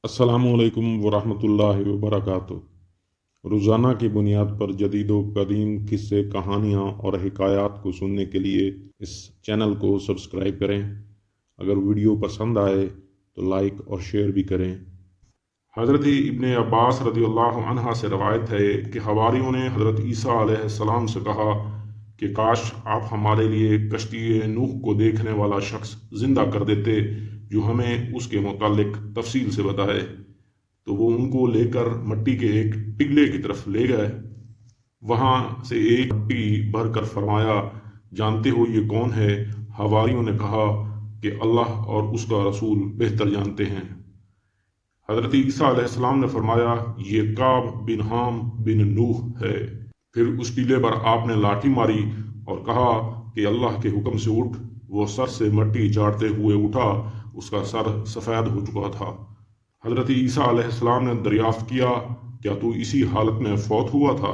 अस्सलामुअलैकुम वरहमतुल्लाहि वबरकातुह। रोज़ाना की बुनियाद पर जदीद व कदीम किस्से, कहानियाँ और हिकायात को सुनने के लिए इस चैनल को सब्सक्राइब करें। अगर वीडियो पसंद आए तो लाइक और शेयर भी करें। हज़रत इब्ने अब्बास रज़ियल्लाहु अन्हा से रवायत है कि हवारियों ने हज़रत ईसा अलैहिस्सलाम से कहा कि काश आप हमारे लिए कश्ती नूह को देखने वाला शख्स जिंदा कर देते जो हमें उसके मुतालिक तफसील से बताए। तो वो उनको लेकर मट्टी के एक टिगले की तरफ ले गए। वहां से एक मट्टी भर कर फरमाया, जानते हो ये कौन है? हवारियों ने कहा कि अल्लाह और उसका रसूल बेहतर जानते हैं। हजरत ईसा अलैहिस्सलाम ने फरमाया, ये काब बिन हाम बिन नूह है। फिर उस टीले पर आपने लाठी मारी और कहा कि अल्लाह के हुक्म से उठ। वो सर से मट्टी चाटते हुए उठा। उसका सर सफ़ेद हो चुका था। हजरत ईसा अलैहिस्सलाम ने दरियाफ्त किया, क्या तू इसी हालत में फौत हुआ था?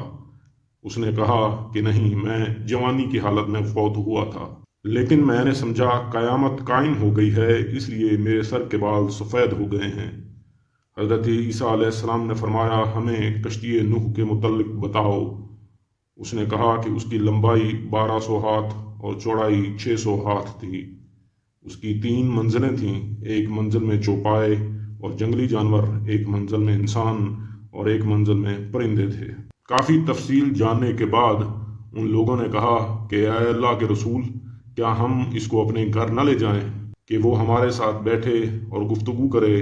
उसने कहा कि नहीं, मैं जवानी की हालत में फौत हुआ था, लेकिन मैंने समझा कयामत कायम हो गई है, इसलिए मेरे सर के बाल सफ़ेद हो गए हैं। हजरत ईसा अलैहिस्सलाम ने फरमाया, हमें कश्ती नूह के मुतल्लिक बताओ। उसने कहा कि उसकी लंबाई 1200 हाथ और चौड़ाई 600 हाथ थी। उसकी 3 मंजिलें थीं, एक मंजिल में चौपाए और जंगली जानवर, एक मंजिल में इंसान और एक मंजिल में परिंदे थे। काफ़ी तफसील जानने के बाद उन लोगों ने कहा कि ऐ अल्लाह के रसूल, क्या हम इसको अपने घर न ले जाएं कि वो हमारे साथ बैठे और गुफ्तगू करे?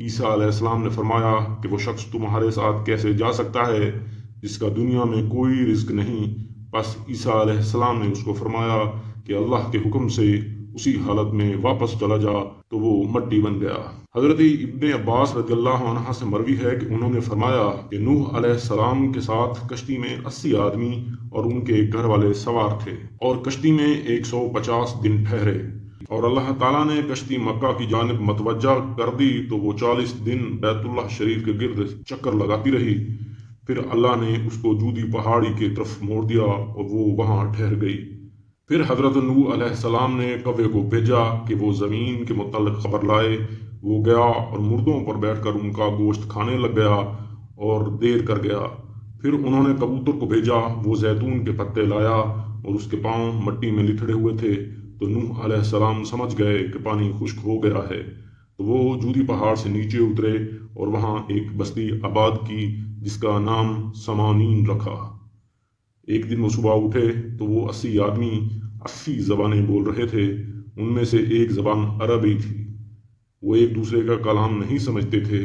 ईसा अलैहिस्सलाम ने फरमाया कि वो शख्स तुम्हारे साथ कैसे जा सकता है जिसका दुनिया में कोई रिस्क नहीं। बस ईसा अलैहिस्सलाम ने उसको फरमाया कि अल्लाह के हुक्म से उसी हालत में वापस चला जा, तो वो मट्टी बन गया। हजरत इब्ने अब्बास रज़ियल्लाहु अन्हा से मरवी है कि उन्होंने फरमाया कि नूह अलैहिस्सलाम के साथ कश्ती में 80 आदमी और उनके घर वाले सवार थे और कश्ती में 150 दिन ठहरे और अल्लाह ताला ने कश्ती मक्का की जानिब मतवज्जा कर दी तो वो 40 दिन बैतुल्लाह शरीफ के गिर्द चक्कर लगाती रही। फिर अल्लाह ने उसको जूदी पहाड़ी की तरफ मोड़ दिया और वो वहां ठहर गई। फिर हजरत नूह अलैहिस्सलाम ने कव्वे को भेजा कि वो ज़मीन के मुतालिक खबर लाए। वो गया और मुर्दों पर बैठकर उनका गोश्त खाने लग गया और देर कर गया। फिर उन्होंने कबूतर को भेजा, वो जैतून के पत्ते लाया और उसके पांव मट्टी में लिथड़े हुए थे। तो नूह अलैहिस्सलाम समझ गए कि पानी खुश्क हो गया है। तो वो जूदी पहाड़ से नीचे उतरे और वहां एक बस्ती आबाद की जिसका नाम समानीन रखा। एक दिन वो सुबह उठे तो वो 80 आदमी 80 जबानें बोल रहे थे। उनमें से एक जबान अरबी थी। वो एक दूसरे का कलाम नहीं समझते थे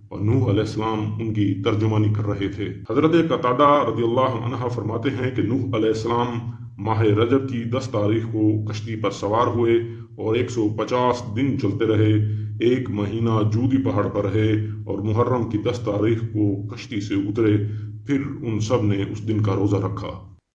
और नूह अलैहिस्सलाम उनकी तर्जुमानी कर रहे थे। हजरत कतादा रज़ियल्लाहु अन्हा फरमाते हैं कि नूह अलैहिस्सलाम माह रजब की 10 तारीख को कश्ती पर सवार हुए और 150 दिन चलते रहे। एक महीना जूदी पहाड़ पर रहे और मुहर्रम की 10 तारीख को कश्ती से उतरे। फिर उन सब ने उस दिन का रोज़ा रखा।